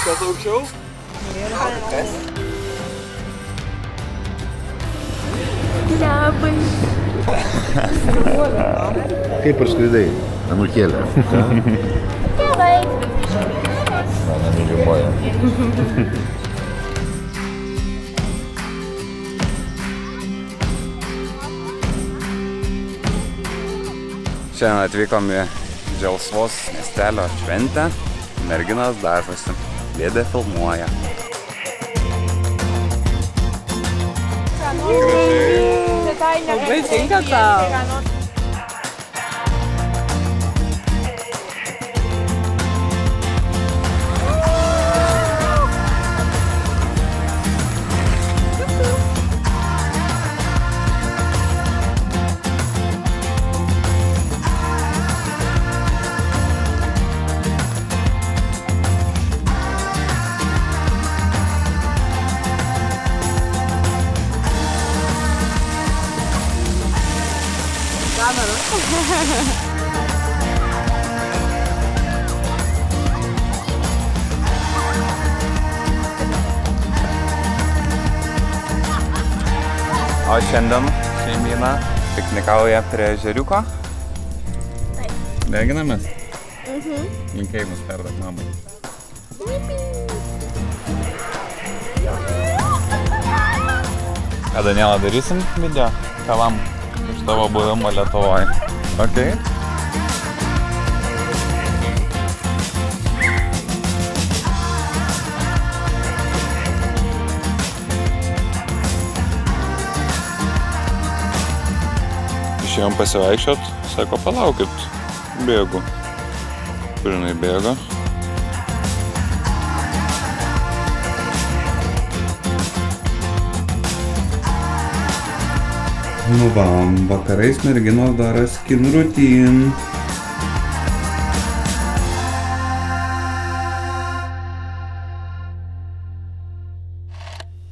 Kas aukščiau? Kas? Labai. Kaip parskridai, anukėlė? Gerai. Mano mylimoja. Šiandien atvykom į Želsvos miestelio šventę. Merginos dažosi. Dėdė filmuoja. Labai tinka tau. O šiandien šeimyna piknikauja prie ežeriuko. Deginamės? Linkėjimus perduok mamai. Ką, Daniela, darysim video tavam iš tavo buvimo Lietuvoj? Okay. Išėjom pasivaikščiot, sako, palaukit, bėgu. Kur jinai bėga? Nu va, vakarais merginos daro skin routine.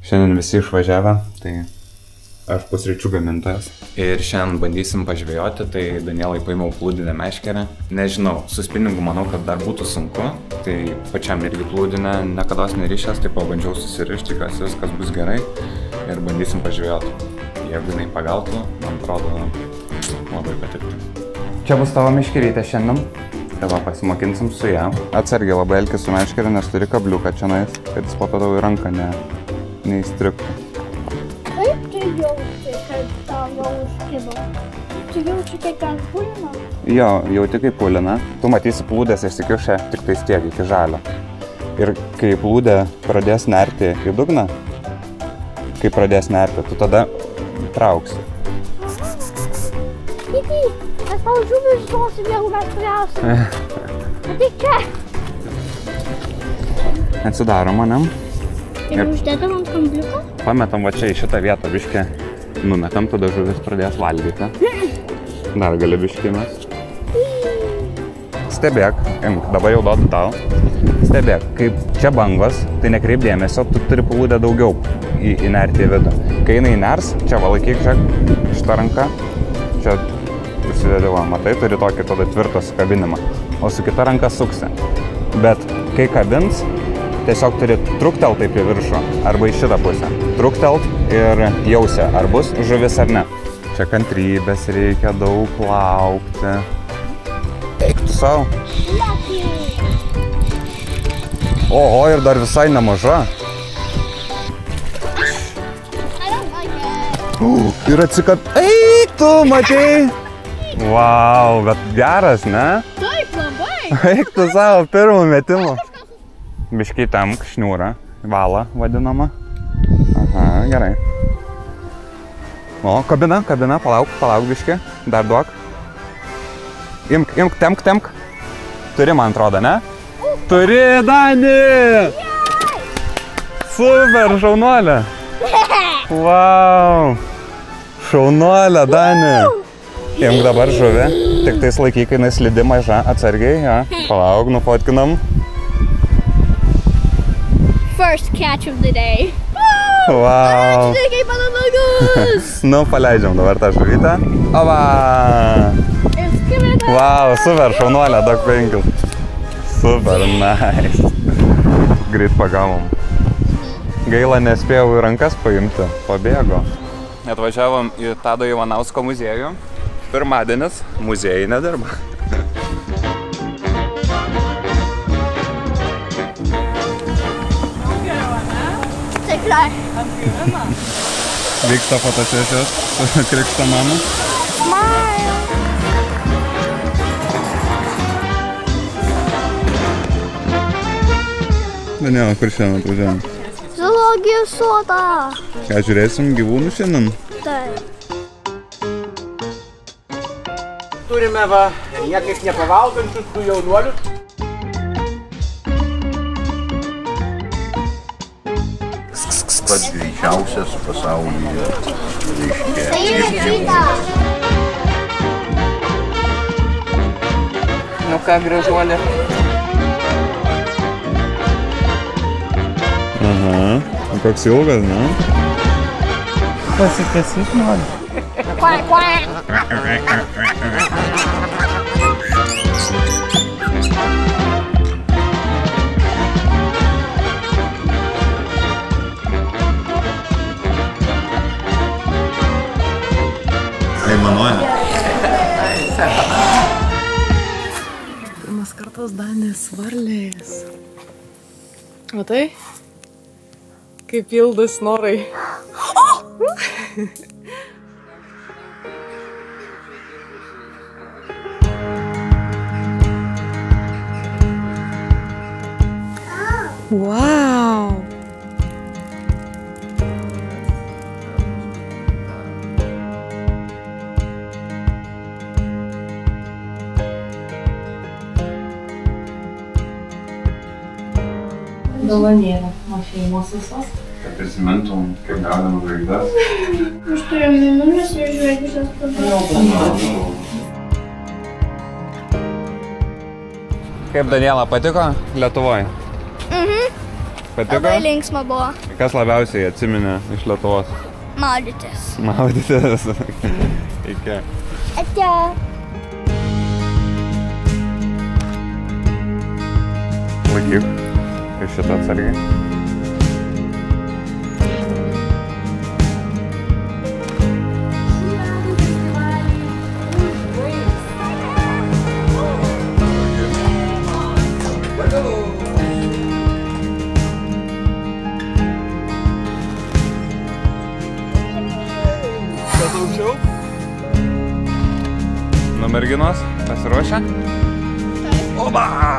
Šiandien visi išvažiavę, tai aš pusryčių gamintojas. Ir šiandien bandysim pažvejoti, tai Danielai paėmiau plūdinę meškerę. Nežinau, su spinningu manau, kad dar būtų sunku. Tai pačiam irgi plūdinę nekados nerišęs, tai pabandžiau susirišti, tikiuosi viskas bus gerai. Ir bandysim pažvejoti. Jeigu jinai pagautų, man atrodo, labai patiktų. Čia bus tavo meškerytė šiandien. Tai va, pasimokinsim su ją. Atsargiai labai elkis su meškerė, nes turi kabliuką čionais, kad jis po to tau į ranką neįstriktų. Kaip tu jauti, kad tavo užkibo? Tu jauti, kaip ten pulina? Jo, jauti kaip pulina. Tu matysi plūdės išsikiušę tik tais tiek iki žalio. Ir kai plūdė pradės nerti į dugną, tu tada trauksi. Titi, aš tau žuvis žinosim, jeigu mes turėsim. Ateik čia. Atsidarom, manam. Ir uždėtam ant kambliuko? Pametam va čia į šitą vietą biškį. Numetam, tada žuvis pradės valgyti. Dar gali biškį mes. Stebėk, dabar jau duodu tau. Stebėk, kaip čia bangos, tai nekreip dėmesio, tu turi plūdę daugiau įnerti į vidų. Kai jinai įners, čia valaikyk, čia šitą ranką, čia užsidedi, va, matai, turi tokį tada tvirtą sukabinimą, o su kita ranka suksi. Bet kai kabins, tiesiog turi truktelt taip į viršų, arba į šitą pusę. Truktelt ir jausi, ar bus žuvis ar ne. Čia kantrybės reikia daug laukti. Eik tu savo. Oho, ir dar visai nemaža. Ir atsikap... Eik tu, matei? Vau, bet geras, ne? Taip, labai. Eik tu savo pirmų metimų. Biškiai temk, šniūrą, valą vadinama. Aha, gerai. O, kabina, palauk biškį, dar duok. Imk, temk. Turi, man atrodo, ne? Turi, Dani! Super, šaunuolė! Vau! Šaunuolė, Dani! Imk dabar žuvį, tik tais laikyk, kai slidi maža, atsargiai, ja. Palauk, nufotkinam. First catch of the day. Wow! Ačiū, kaip mano nagus! Nu, paleidžiam dabar tą žuvytę. Ova! Ir skrido! Wow, super, šaunuolė, duok 5. Super, nice. greit pagavom. Gaila, nespėjau į rankas paimti, pabėgo. Atvažiavom į Tado Ivanausko muziejų. Pirmadienis, muziejai nedirba. Tikrai. Vyksta fotosesijos su krikšto mama. Smile. Daniela, kur šiandien atvažiavom? Zoologijos sodą. Ką, žiūrėsim gyvūnų šiandien? Taip. Turime va, niekaip nepavalgančius tų jaunuolių. Pats greičiausias pasaulyje, reiškia, Tai yra čita. Nu ką, gražuolė. Aha, koks ilgas, ne? Pasikasyk nori. Quack, quack. Aimanuoja. Pirmas kartas Danės varlės. Matai? Kaip pildas norai. Wow! Dovanėlė nuo šeimos visos. Kad prisimintum, kaip gaudėm žvaigždes. Aš turiu minumis ir žvaigždės tada. Kaip Daniela, patiko Lietuvoje? Patiko? Labai linksma buvo. Kas labiausiai atsiminė iš Lietuvos? Maudytis. Maudytis. Iki. Atia. Laikyk. Ir šitą atsargiai. Kas aukščiau? Nu, merginos, pasiruošę? Taip. Oba!